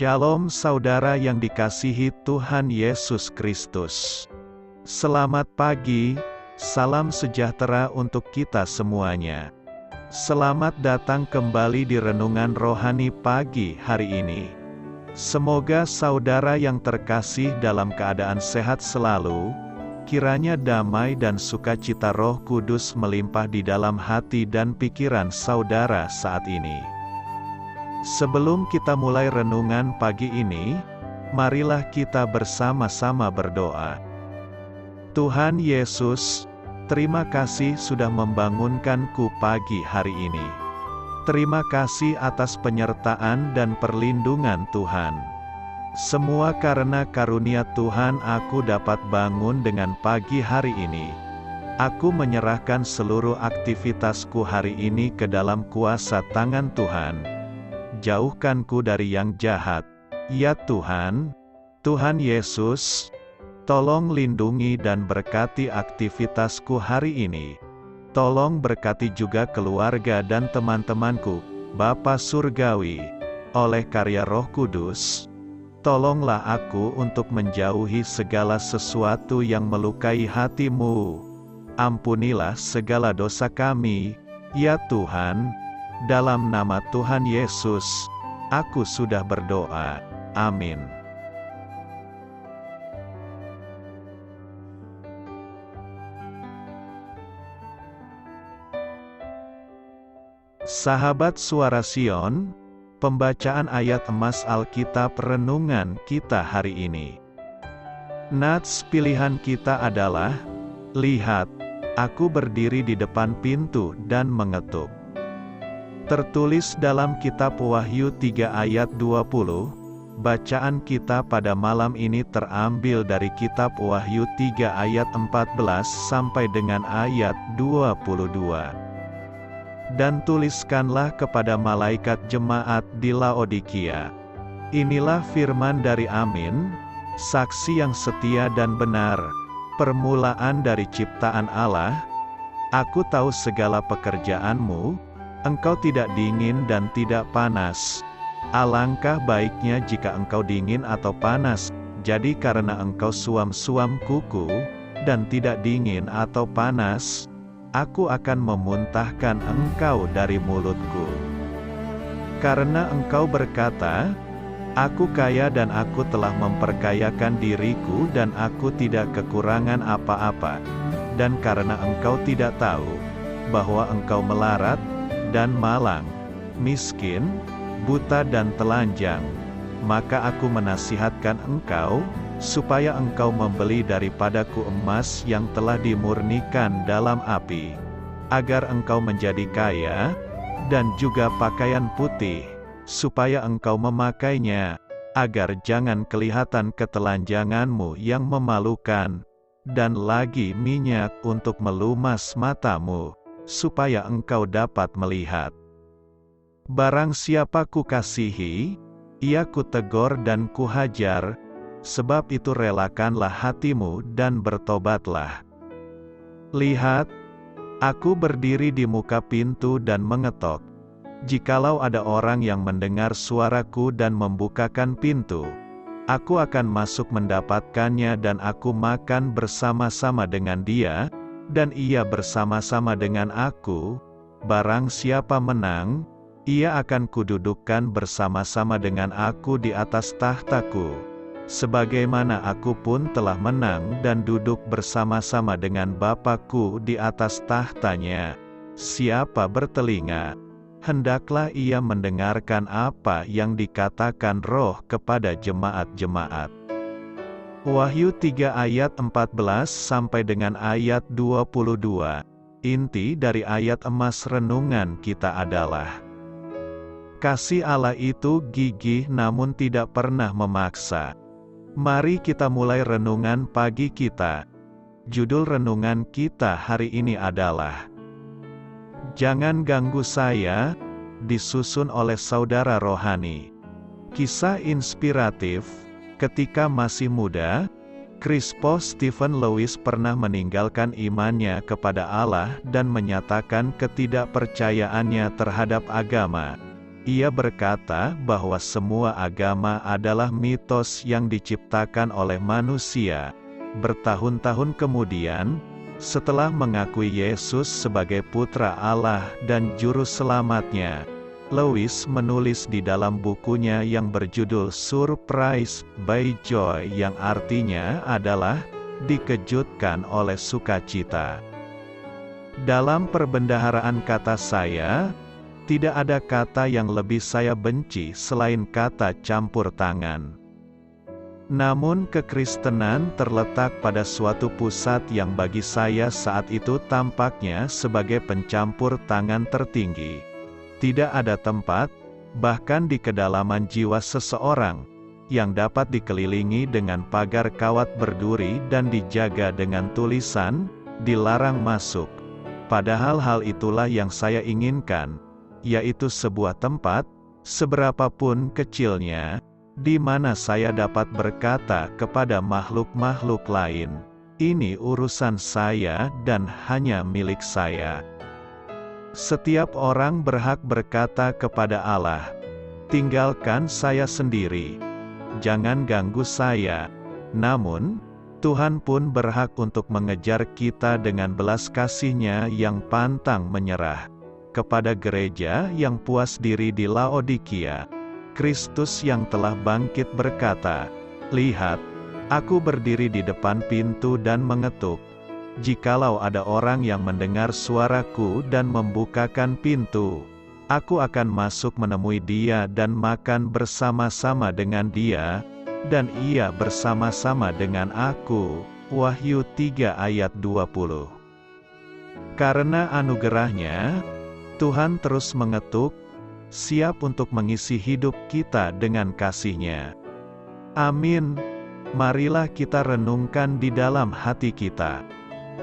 Shalom saudara yang dikasihi Tuhan Yesus Kristus. Selamat pagi, salam sejahtera untuk kita semuanya. Selamat datang kembali di Renungan Rohani pagi hari ini. Semoga saudara yang terkasih dalam keadaan sehat selalu, kiranya damai dan sukacita Roh Kudus melimpah di dalam hati dan pikiran saudara saat ini. Sebelum kita mulai renungan pagi ini, marilah kita bersama-sama berdoa. Tuhan Yesus, terima kasih sudah membangunkanku pagi hari ini. Terima kasih atas penyertaan dan perlindungan Tuhan. Semua karena karunia Tuhan aku dapat bangun dengan pagi hari ini. Aku menyerahkan seluruh aktivitasku hari ini ke dalam kuasa tangan Tuhan. Jauhkanku dari yang jahat, ya Tuhan. Tuhan Yesus, tolong lindungi dan berkati aktivitasku hari ini. Tolong berkati juga keluarga dan teman-temanku, Bapa Surgawi, oleh karya Roh Kudus. Tolonglah aku untuk menjauhi segala sesuatu yang melukai hati-Mu. Ampunilah segala dosa kami, ya Tuhan. Dalam nama Tuhan Yesus, aku sudah berdoa. Amin. Sahabat Suara Sion, pembacaan ayat emas Alkitab renungan kita hari ini. Nats pilihan kita adalah, lihat, aku berdiri di depan pintu dan mengetuk. Tertulis dalam kitab Wahyu 3 ayat 20, bacaan kita pada malam ini terambil dari kitab Wahyu 3 ayat 14 sampai dengan ayat 22. Dan tuliskanlah kepada malaikat jemaat di Laodikia. Inilah firman dari Amin, saksi yang setia dan benar, permulaan dari ciptaan Allah. Aku tahu segala pekerjaanmu. Engkau tidak dingin dan tidak panas. Alangkah baiknya jika engkau dingin atau panas, jadi karena engkau suam-suam kuku, dan tidak dingin atau panas, aku akan memuntahkan engkau dari mulutku. Karena engkau berkata, aku kaya dan aku telah memperkayakan diriku dan aku tidak kekurangan apa-apa. Dan karena engkau tidak tahu, bahwa engkau melarat, dan malang, miskin, buta dan telanjang, maka aku menasihatkan engkau, supaya engkau membeli daripadaku emas yang telah dimurnikan dalam api, agar engkau menjadi kaya, dan juga pakaian putih, supaya engkau memakainya, agar jangan kelihatan ketelanjanganmu yang memalukan, dan lagi minyak untuk melumas matamu, supaya engkau dapat melihat. Barang siapa kukasihi, ia kutegur dan kuhajar, sebab itu relakanlah hatimu dan bertobatlah. Lihat, aku berdiri di muka pintu dan mengetok. Jikalau ada orang yang mendengar suaraku dan membukakan pintu, aku akan masuk mendapatkannya dan aku makan bersama-sama dengan dia, dan ia bersama-sama dengan aku. Barang siapa menang, ia akan kududukkan bersama-sama dengan aku di atas tahtaku, sebagaimana aku pun telah menang dan duduk bersama-sama dengan Bapa-Ku di atas tahtanya. Siapa bertelinga, hendaklah ia mendengarkan apa yang dikatakan Roh kepada jemaat-jemaat. Wahyu 3 ayat 14 sampai dengan ayat 22. Inti dari ayat emas renungan kita adalah, kasih Allah itu gigih namun tidak pernah memaksa. Mari kita mulai renungan pagi kita. Judul renungan kita hari ini adalah, Jangan Ganggu Saya, disusun oleh saudara rohani. Kisah inspiratif. Ketika masih muda, Crispo Stephen Lewis pernah meninggalkan imannya kepada Allah dan menyatakan ketidakpercayaannya terhadap agama. Ia berkata bahwa semua agama adalah mitos yang diciptakan oleh manusia. Bertahun-tahun kemudian, setelah mengakui Yesus sebagai Putra Allah dan Juru Selamatnya, Lewis menulis di dalam bukunya yang berjudul Surprised by Joy, yang artinya adalah dikejutkan oleh sukacita. Dalam perbendaharaan kata saya, tidak ada kata yang lebih saya benci selain kata campur tangan. Namun kekristenan terletak pada suatu pusat yang bagi saya saat itu tampaknya sebagai pencampur tangan tertinggi. Tidak ada tempat, bahkan di kedalaman jiwa seseorang, yang dapat dikelilingi dengan pagar kawat berduri dan dijaga dengan tulisan, "Dilarang masuk." Padahal hal itulah yang saya inginkan, yaitu sebuah tempat, seberapapun kecilnya, di mana saya dapat berkata kepada makhluk-makhluk lain, "Ini urusan saya dan hanya milik saya." Setiap orang berhak berkata kepada Allah, "Tinggalkan saya sendiri. Jangan ganggu saya." Namun, Tuhan pun berhak untuk mengejar kita dengan belas kasih-Nya yang pantang menyerah. Kepada gereja yang puas diri di Laodikia, Kristus yang telah bangkit berkata, "Lihat, aku berdiri di depan pintu dan mengetuk. Jikalau ada orang yang mendengar suaraku dan membukakan pintu, aku akan masuk menemui dia dan makan bersama-sama dengan dia, dan ia bersama-sama dengan aku." Wahyu 3 ayat 20. Karena anugerah-Nya, Tuhan terus mengetuk, siap untuk mengisi hidup kita dengan kasih-Nya. Amin. Marilah kita renungkan di dalam hati kita.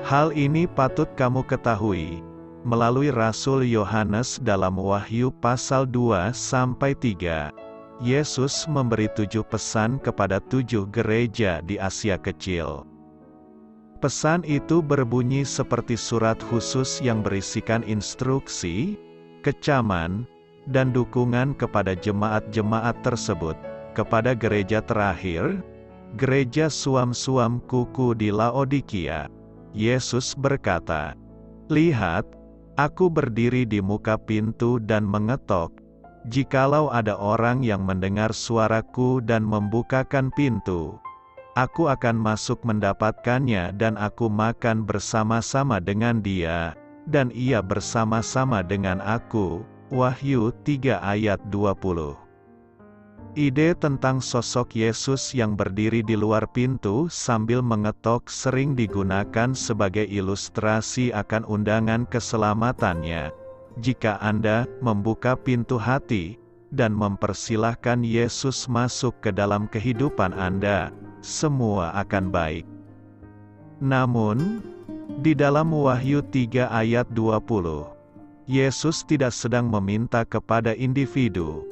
Hal ini patut kamu ketahui, melalui Rasul Yohanes dalam Wahyu pasal 2-3, Yesus memberi 7 pesan kepada 7 gereja di Asia Kecil. Pesan itu berbunyi seperti surat khusus yang berisikan instruksi, kecaman, dan dukungan kepada jemaat-jemaat tersebut. Kepada gereja terakhir, gereja suam-suam kuku di Laodikia, Yesus berkata, "Lihat, aku berdiri di muka pintu dan mengetok. Jikalau ada orang yang mendengar suaraku dan membukakan pintu, aku akan masuk mendapatkannya dan aku makan bersama-sama dengan dia, dan ia bersama-sama dengan aku." Wahyu 3 ayat 20. Ide tentang sosok Yesus yang berdiri di luar pintu sambil mengetok sering digunakan sebagai ilustrasi akan undangan keselamatannya. Jika Anda membuka pintu hati dan mempersilahkan Yesus masuk ke dalam kehidupan Anda, semua akan baik. Namun, di dalam Wahyu 3 ayat 20, Yesus tidak sedang meminta kepada individu.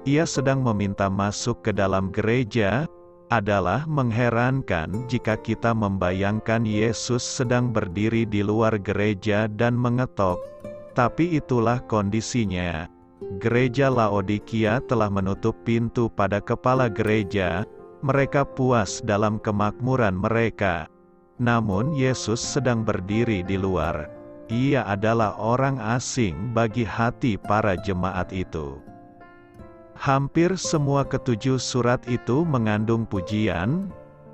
Ia sedang meminta masuk ke dalam gereja. Adalah mengherankan jika kita membayangkan Yesus sedang berdiri di luar gereja dan mengetok. Tapi itulah kondisinya. Gereja Laodikia telah menutup pintu pada kepala gereja. Mereka puas dalam kemakmuran mereka. Namun Yesus sedang berdiri di luar. Ia adalah orang asing bagi hati para jemaat itu. Hampir semua ketujuh surat itu mengandung pujian,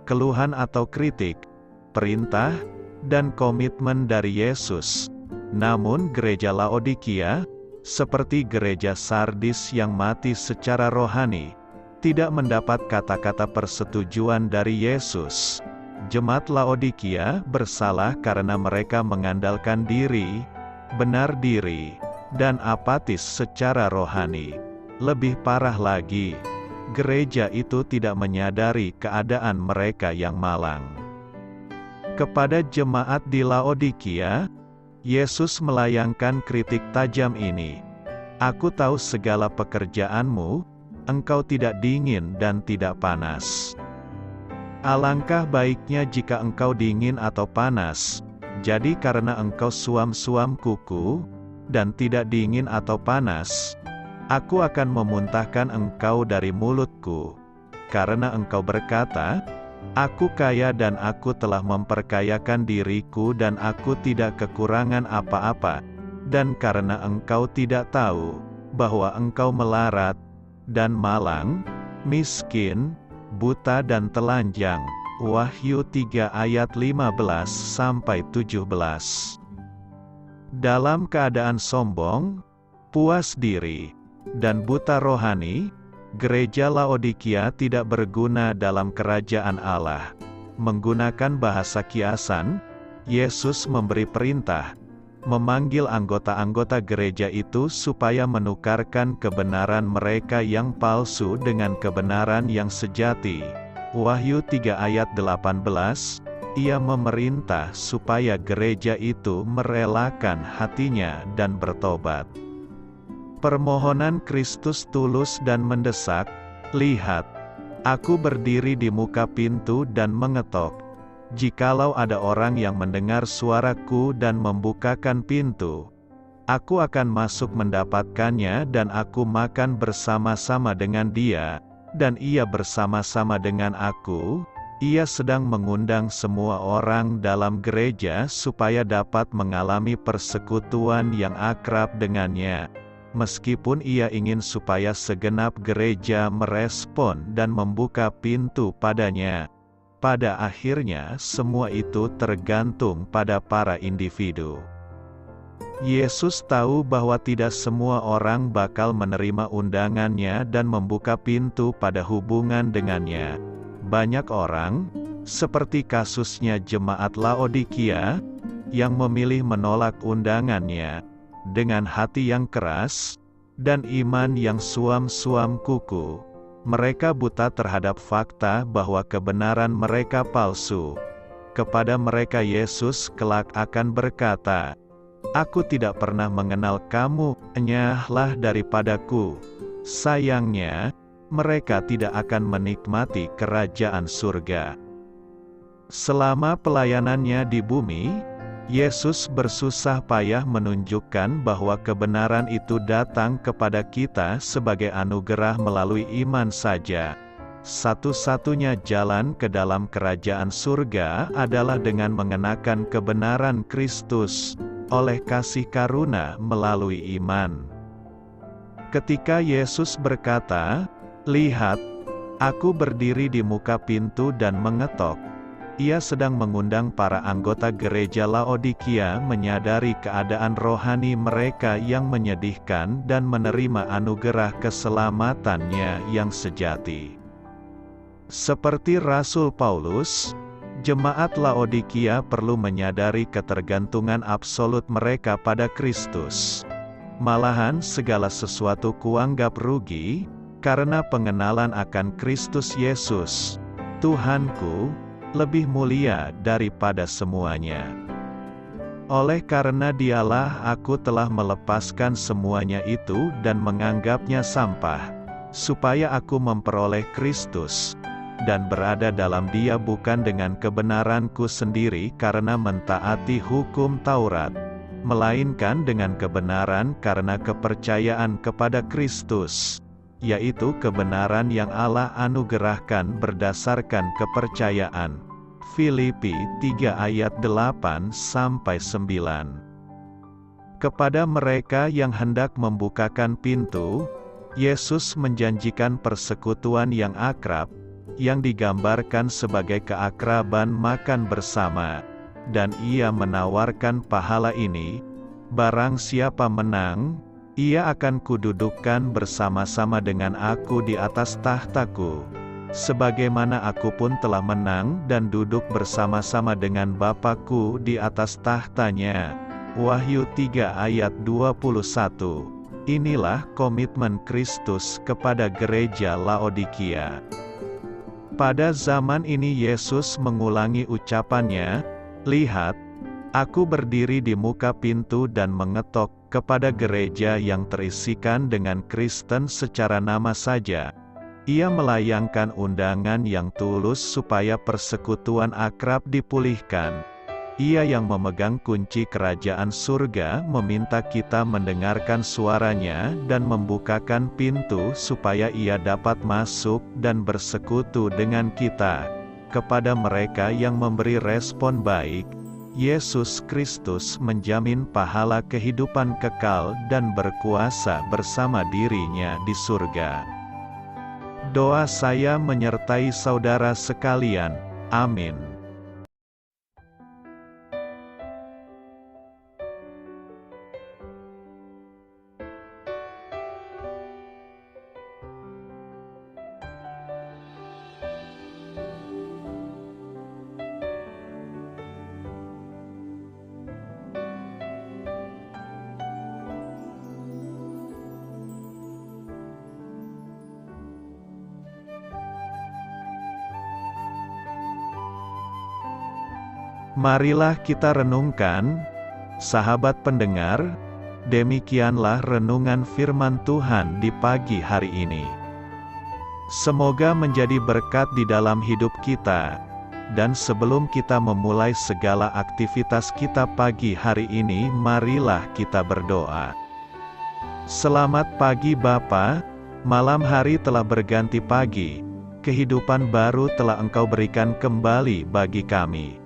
keluhan atau kritik, perintah, dan komitmen dari Yesus. Namun gereja Laodikia, seperti gereja Sardis yang mati secara rohani, tidak mendapat kata-kata persetujuan dari Yesus. Jemaat Laodikia bersalah karena mereka mengandalkan diri, benar diri, dan apatis secara rohani. Lebih parah lagi, gereja itu tidak menyadari keadaan mereka yang malang. Kepada jemaat di Laodikia, Yesus melayangkan kritik tajam ini. "Aku tahu segala pekerjaanmu, engkau tidak dingin dan tidak panas. Alangkah baiknya jika engkau dingin atau panas. Jadi karena engkau suam-suam kuku, dan tidak dingin atau panas, Aku akan memuntahkan engkau dari mulutku, karena engkau berkata, Aku kaya dan aku telah memperkayakan diriku dan aku tidak kekurangan apa-apa. Dan karena engkau tidak tahu, bahwa engkau melarat, dan malang, miskin, buta dan telanjang. Wahyu 3 ayat 15-17. Dalam keadaan sombong, puas diri, dan buta rohani, gereja Laodikia tidak berguna dalam kerajaan Allah. Menggunakan bahasa kiasan, Yesus memberi perintah, memanggil anggota-anggota gereja itu supaya menukarkan kebenaran mereka yang palsu dengan kebenaran yang sejati. Wahyu 3 ayat 18, Ia memerintah supaya gereja itu merelakan hatinya dan bertobat. Permohonan Kristus tulus dan mendesak, Lihat, aku berdiri di muka pintu dan mengetok. Jikalau ada orang yang mendengar suaraku dan membukakan pintu, aku akan masuk mendapatkannya dan aku makan bersama-sama dengan dia, dan ia bersama-sama dengan aku. Ia sedang mengundang semua orang dalam gereja supaya dapat mengalami persekutuan yang akrab dengannya. Meskipun ia ingin supaya segenap gereja merespon dan membuka pintu padanya. Pada akhirnya semua itu tergantung pada para individu. Yesus tahu bahwa tidak semua orang bakal menerima undangannya dan membuka pintu pada hubungan dengannya. Banyak orang, seperti kasusnya jemaat Laodikia, yang memilih menolak undangannya, dengan hati yang keras, dan iman yang suam-suam kuku. Mereka buta terhadap fakta bahwa kebenaran mereka palsu. Kepada mereka Yesus kelak akan berkata, Aku tidak pernah mengenal kamu, enyahlah daripadaku. Sayangnya, mereka tidak akan menikmati kerajaan surga. Selama pelayanannya di bumi, Yesus bersusah payah menunjukkan bahwa kebenaran itu datang kepada kita sebagai anugerah melalui iman saja. Satu-satunya jalan ke dalam kerajaan surga adalah dengan mengenakan kebenaran Kristus, oleh kasih karuna melalui iman. Ketika Yesus berkata, Lihat, aku berdiri di muka pintu dan mengetok, Ia sedang mengundang para anggota gereja Laodikia menyadari keadaan rohani mereka yang menyedihkan dan menerima anugerah keselamatannya yang sejati. Seperti Rasul Paulus, jemaat Laodikia perlu menyadari ketergantungan absolut mereka pada Kristus. Malahan segala sesuatu kuanggap rugi, karena pengenalan akan Kristus Yesus, Tuhanku, lebih mulia daripada semuanya. Oleh karena Dialah aku telah melepaskan semuanya itu dan menganggapnya sampah, supaya aku memperoleh Kristus, dan berada dalam Dia bukan dengan kebenaranku sendiri karena mentaati hukum Taurat, melainkan dengan kebenaran karena kepercayaan kepada Kristus, yaitu kebenaran yang Allah anugerahkan berdasarkan kepercayaan. Filipi 3 ayat 8-9. Kepada mereka yang hendak membukakan pintu, Yesus menjanjikan persekutuan yang akrab, yang digambarkan sebagai keakraban makan bersama, dan Ia menawarkan pahala ini, barang siapa menang, Ia akan kududukkan bersama-sama dengan aku di atas tahtaku, sebagaimana aku pun telah menang dan duduk bersama-sama dengan Bapa-Ku di atas tahtanya. Wahyu 3 ayat 21. Inilah komitmen Kristus kepada gereja Laodikia. Pada zaman ini Yesus mengulangi ucapannya, Lihat, aku berdiri di muka pintu dan mengetok, kepada gereja yang terisikan dengan Kristen secara nama saja. Ia melayangkan undangan yang tulus supaya persekutuan akrab dipulihkan. Ia yang memegang kunci kerajaan surga meminta kita mendengarkan suaranya dan membukakan pintu supaya ia dapat masuk dan bersekutu dengan kita. Kepada mereka yang memberi respon baik, Yesus Kristus menjamin pahala kehidupan kekal dan berkuasa bersama dirinya di surga. Doa saya menyertai saudara sekalian. Amin. Marilah kita renungkan, sahabat pendengar, demikianlah renungan firman Tuhan di pagi hari ini. Semoga menjadi berkat di dalam hidup kita, dan sebelum kita memulai segala aktivitas kita pagi hari ini, marilah kita berdoa. Selamat pagi Bapa, malam hari telah berganti pagi, kehidupan baru telah Engkau berikan kembali bagi kami.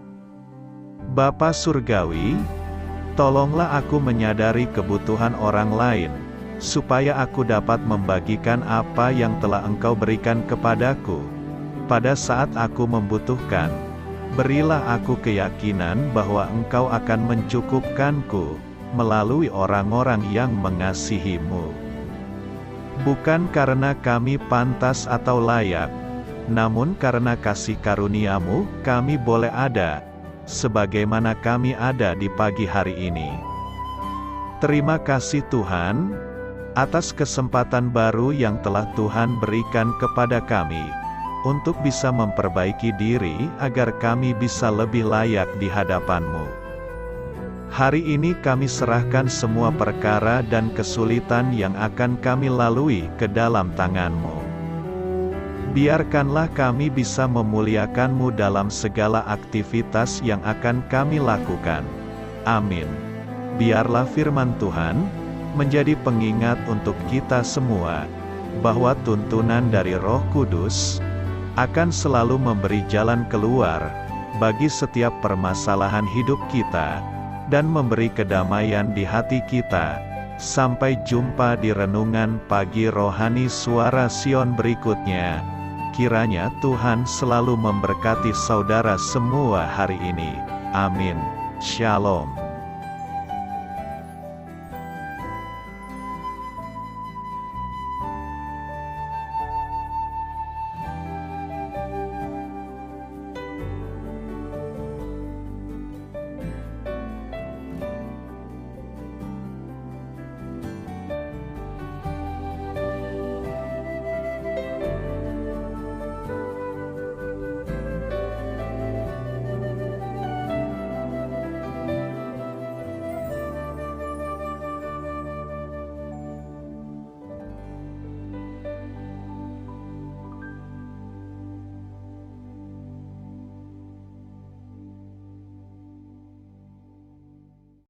Bapa Surgawi, tolonglah aku menyadari kebutuhan orang lain, supaya aku dapat membagikan apa yang telah Engkau berikan kepadaku. Pada saat aku membutuhkan, berilah aku keyakinan bahwa Engkau akan mencukupkanku, melalui orang-orang yang mengasihi-Mu. Bukan karena kami pantas atau layak, namun karena kasih karunia-Mu, kami boleh ada, sebagaimana kami ada di pagi hari ini. Terima kasih Tuhan, atas kesempatan baru yang telah Tuhan berikan kepada kami, untuk bisa memperbaiki diri agar kami bisa lebih layak di hadapan-Mu. Hari ini kami serahkan semua perkara dan kesulitan yang akan kami lalui ke dalam tangan-Mu. Biarkanlah kami bisa memuliakan-Mu dalam segala aktivitas yang akan kami lakukan. Amin. Biarlah firman Tuhan menjadi pengingat untuk kita semua, bahwa tuntunan dari Roh Kudus akan selalu memberi jalan keluar bagi setiap permasalahan hidup kita, dan memberi kedamaian di hati kita. Sampai jumpa di renungan pagi rohani Suara Sion berikutnya. Kiranya Tuhan selalu memberkati saudara semua hari ini. Amin. Shalom.